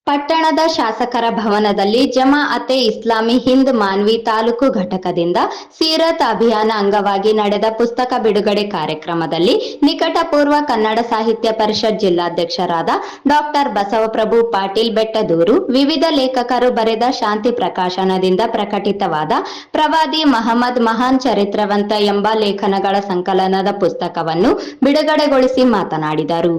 ಪಟ್ಟಣದ ಶಾಸಕರ ಭವನದಲ್ಲಿ ಜಮಾಅತೆ ಇಸ್ಲಾಮಿ ಹಿಂದ್ ಮಾನ್ವಿ ತಾಲೂಕು ಘಟಕದಿಂದ ಸೀರತ್ ಅಭಿಯಾನ ಅಂಗವಾಗಿ ನಡೆದ ಪುಸ್ತಕ ಬಿಡುಗಡೆ ಕಾರ್ಯಕ್ರಮದಲ್ಲಿ ನಿಕಟಪೂರ್ವ ಕನ್ನಡ ಸಾಹಿತ್ಯ ಪರಿಷತ್ ಜಿಲ್ಲಾಧ್ಯಕ್ಷರಾದ ಡಾಕ್ಟರ್ ಬಸವಪ್ರಭು ಪಾಟೀಲ್ ಬೆಟ್ಟದೂರು ವಿವಿಧ ಲೇಖಕರು ಬರೆದ ಶಾಂತಿ ಪ್ರಕಾಶನದಿಂದ ಪ್ರಕಟಿತವಾದ ಪ್ರವಾದಿ ಮಹಮ್ಮದ್ ಮಹಾನ್ ಚರಿತ್ರವಂತ ಎಂಬ ಲೇಖನಗಳ ಸಂಕಲನದ ಪುಸ್ತಕವನ್ನು ಬಿಡುಗಡೆಗೊಳಿಸಿ ಮಾತನಾಡಿದರು.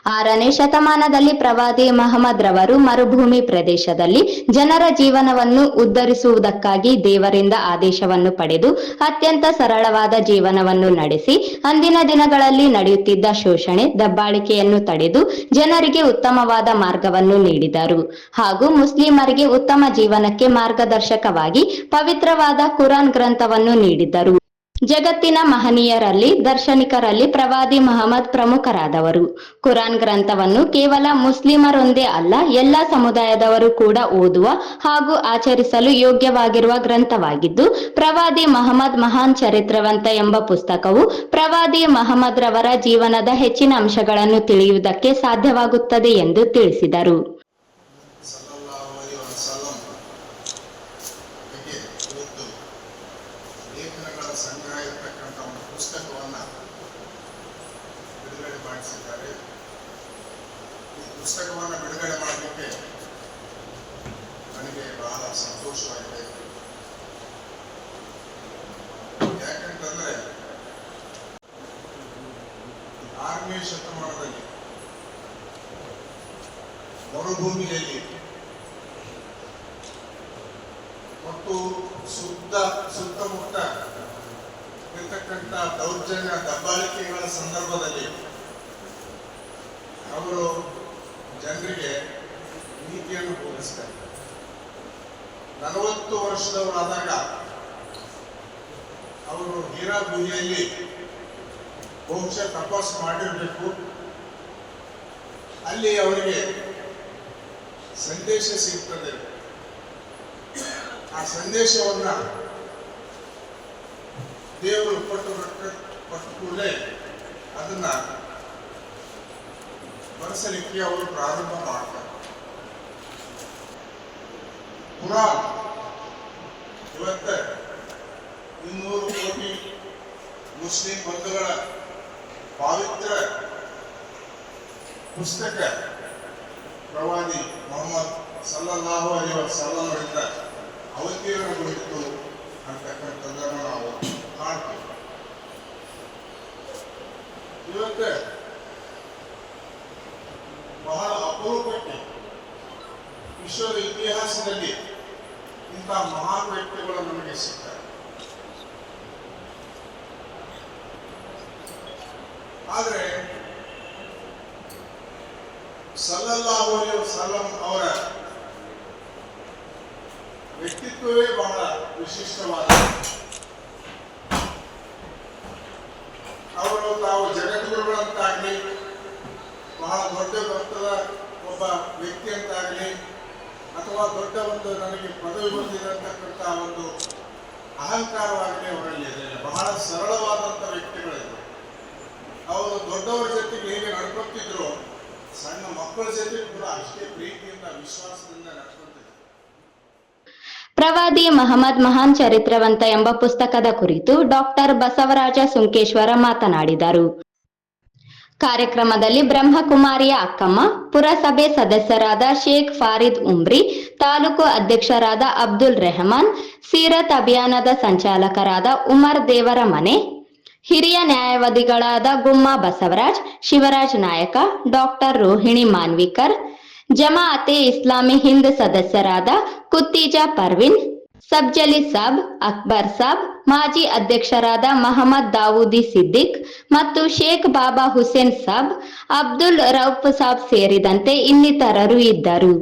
6ನೇ ಶತಮಾನದಲ್ಲಿ ಪ್ರವಾದಿ ಮಹಮ್ಮದ್ ರವರು ಮರುಭೂಮಿ ಪ್ರದೇಶದಲ್ಲಿ ಜನರ ಜೀವನವನ್ನು ಉದ್ಧರಿಸುವುದಕ್ಕಾಗಿ ದೇವರಿಂದ ಆದೇಶವನ್ನು ಪಡೆದು ಅತ್ಯಂತ ಸರಳವಾದ ಜೀವನವನ್ನು ನಡೆಸಿ ಅಂದಿನ ದಿನಗಳಲ್ಲಿ ನಡೆಯುತ್ತಿದ್ದ ಶೋಷಣೆ, ದಬ್ಬಾಳಿಕೆಯನ್ನು ತಡೆದು ಜನರಿಗೆ ಉತ್ತಮವಾದ ಮಾರ್ಗವನ್ನು ನೀಡಿದರು ಹಾಗೂ ಮುಸ್ಲಿಮರಿಗೆ ಉತ್ತಮ ಜೀವನಕ್ಕೆ ಮಾರ್ಗದರ್ಶಕವಾಗಿ ಪವಿತ್ರವಾದ ಕುರಾನ್ ಗ್ರಂಥವನ್ನು ನೀಡಿದ್ದರು. ಜಗತ್ತಿನ ಮಹನೀಯರಲ್ಲಿ, ದಾರ್ಶನಿಕರಲ್ಲಿ ಪ್ರವಾದಿ ಮಹಮ್ಮದ್ ಪ್ರಮುಖರಾದವರು. ಕುರಾನ್ ಗ್ರಂಥವನ್ನು ಕೇವಲ ಮುಸ್ಲಿಮರೊಂದೇ ಅಲ್ಲ, ಎಲ್ಲ ಸಮುದಾಯದವರು ಕೂಡ ಓದುವ ಹಾಗೂ ಆಚರಿಸಲು ಯೋಗ್ಯವಾಗಿರುವ ಗ್ರಂಥವಾಗಿದ್ದು, ಪ್ರವಾದಿ ಮಹಮ್ಮದ್ ಮಹಾನ್ ಚರಿತ್ರವಂತ ಎಂಬ ಪುಸ್ತಕವು ಪ್ರವಾದಿ ಮಹಮ್ಮದ್ ರವರ ಜೀವನದ ಹೆಚ್ಚಿನ ಅಂಶಗಳನ್ನು ತಿಳಿಯುವುದಕ್ಕೆ ಸಾಧ್ಯವಾಗುತ್ತದೆ ಎಂದು ತಿಳಿಸಿದರು. ಲೇಖನಗಳ ಸಂಗ್ರಹ ಇರತಕ್ಕಂಥ ಒಂದು ಪುಸ್ತಕವನ್ನು ಬಿಡುಗಡೆ ಮಾಡಿಸಿದ್ದಾರೆ. ಈ ಪುಸ್ತಕವನ್ನು ಬಿಡುಗಡೆ ಮಾಡಲಿಕ್ಕೆ ನನಗೆ ಬಹಳ ಸಂತೋಷವಾಗಿದೆ. ಯಾಕಂತಂದ್ರೆ 6ನೇ ಶತಮಾನದಲ್ಲಿ ಮರುಭೂಮಿಯಲ್ಲಿ ಮತ್ತು ಸುತ್ತಮುತ್ತ ಇರತಕ್ಕಂಥ ದೌರ್ಜನ್ಯ ದಬ್ಬಾಳಿಕೆಗಳ ಸಂದರ್ಭದಲ್ಲಿ ಅವರು ಜನರಿಗೆ ನೀತಿಯನ್ನು ಬೋಧಿಸ್ತಾರೆ. 40 ವರ್ಷದವರಾದಾಗ ಅವರು ಹೀರಾ ಗುಹೆಯಲ್ಲಿ ಬಹುಶಃ ತಪಸ್ಸು ಮಾಡಿರಬೇಕು. ಅಲ್ಲಿ ಅವರಿಗೆ ಸಂದೇಶ ಸಿಗ್ತದೆ. ಆ ಸಂದೇಶವನ್ನ ದೇವರು ಕೊಟ್ಟ ಕೂಡಲೇ ಅದನ್ನ ಬಳಸಲಿಕ್ಕೆ ಅವರು ಪ್ರಾರಂಭ ಮಾಡ್ತಾರೆ. ಕುರಾನ್ ಇವತ್ತ 200 ಕೋಟಿ ಮುಸ್ಲಿಂ ಬಂಧುಗಳ ಪವಿತ್ರ ಪುಸ್ತಕ ಪ್ರವಾದಿ ಮೊಹಮ್ಮದ್ ಸಲ್ಲಲ್ಲಾಹು ಅಲೈಹಿ ವಸಲ್ಲಂ ಅವರಿಂದ ಅವತೀರ್ಣಗೊಂಡಿತು ಅಂತಕ್ಕಂಥದ್ದನ್ನು ನಾವು ಕಾಣ್ತೀವಿ. ಇವತ್ತು ಬಹಳ ಅಪರೂಪಕ್ಕೆ ವಿಶ್ವದ ಇತಿಹಾಸದಲ್ಲಿ ಇಂಥ ಮಹಾನ್ ವ್ಯಕ್ತಿಗಳು ನಮಗೆ ಸಿಗ್ತಾರೆ. ಆದರೆ ಸಲ್ಲಲ್ಲಾಹು ಅಲೈಹಿ ವಸಲ್ಲಂ ಅವರ ವ್ಯಕ್ತಿತ್ವವೇ ಬಹಳ ವಿಶಿಷ್ಟವಾದ. ಅವರು ತಾವು ಜಗದ್ಗುರುಗಳಂತಾಗಲಿ, ಬಹಳ ದೊಡ್ಡ ಭಕ್ತದ ಒಬ್ಬ ವ್ಯಕ್ತಿ ಅಂತಾಗಲಿ, ಅಥವಾ ದೊಡ್ಡ ಒಂದು ನನಗೆ ಪದವಿ ಬಂದಿರತಕ್ಕಂಥ ಒಂದು ಅಹಂಕಾರವಾಗಲಿ ಅವರಲ್ಲಿ ಇರಲಿಲ್ಲ. ಬಹಳ ಸರಳವಾದಂಥ ವ್ಯಕ್ತಿಗಳಿದ್ರು. ಅವರು ದೊಡ್ಡವರ ಜೊತೆಗೆ ಹೇಗೆ ನಡ್ಕೊತಿದ್ರು, ಸಣ್ಣ ಮಕ್ಕಳ ಜೊತೆ ಕೂಡ ಅಷ್ಟೇ ಪ್ರೀತಿಯಿಂದ ವಿಶ್ವಾಸದಿಂದ ನಡ್ಕೊತಿದ್ರು. ಪ್ರವಾದಿ ಮಹಮ್ಮದ್ ಮಹಾನ್ ಚರಿತ್ರವಂತ ಎಂಬ ಪುಸ್ತಕದ ಕುರಿತು ಡಾಕ್ಟರ್ ಬಸವರಾಜ ಸುಂಕೇಶ್ವರ ಮಾತನಾಡಿದರು. ಕಾರ್ಯಕ್ರಮದಲ್ಲಿ ಬ್ರಹ್ಮಕುಮಾರಿಯ ಅಕ್ಕಮ್ಮ, ಪುರಸಭೆ ಸದಸ್ಯರಾದ ಶೇಖ್ ಫಾರಿದ್ ಉಮ್ರಿ, ತಾಲೂಕು ಅಧ್ಯಕ್ಷರಾದ ಅಬ್ದುಲ್ ರೆಹಮಾನ್, ಸೀರತ್ ಅಭಿಯಾನದ ಸಂಚಾಲಕರಾದ ಉಮರ್ ದೇವರಮನೆ, ಹಿರಿಯ ನ್ಯಾಯವಾದಿಗಳಾದ ಗುಮ್ಮಾ ಬಸವರಾಜ್, ಶಿವರಾಜ್ ನಾಯಕ, ಡಾಕ್ಟರ್ ರೋಹಿಣಿ ಮಾನ್ವಿಕರ್, ಜಮಾಅತೆ ಇಸ್ಲಾಮಿ ಹಿಂದ್ ಸದಸ್ಯರಾದ ಕುತ್ತೀಜಾ ಪರ್ವಿನ್, ಸಬ್ಜಲಿ ಸಾಬ್, ಅಕ್ಬರ್ ಸಾಬ್, ಮಾಜಿ ಅಧ್ಯಕ್ಷರಾದ ಮಹಮ್ಮದ್ ದಾವೂದಿ ಸಿದ್ದಿಕ್ ಮತ್ತು ಶೇಖ್ ಬಾಬಾ ಹುಸೇನ್ ಸಾಬ್, ಅಬ್ದುಲ್ ರೌಫ್ ಸಾಬ್ ಸೇರಿದಂತೆ ಇನ್ನಿತರರು ಇದ್ದರು.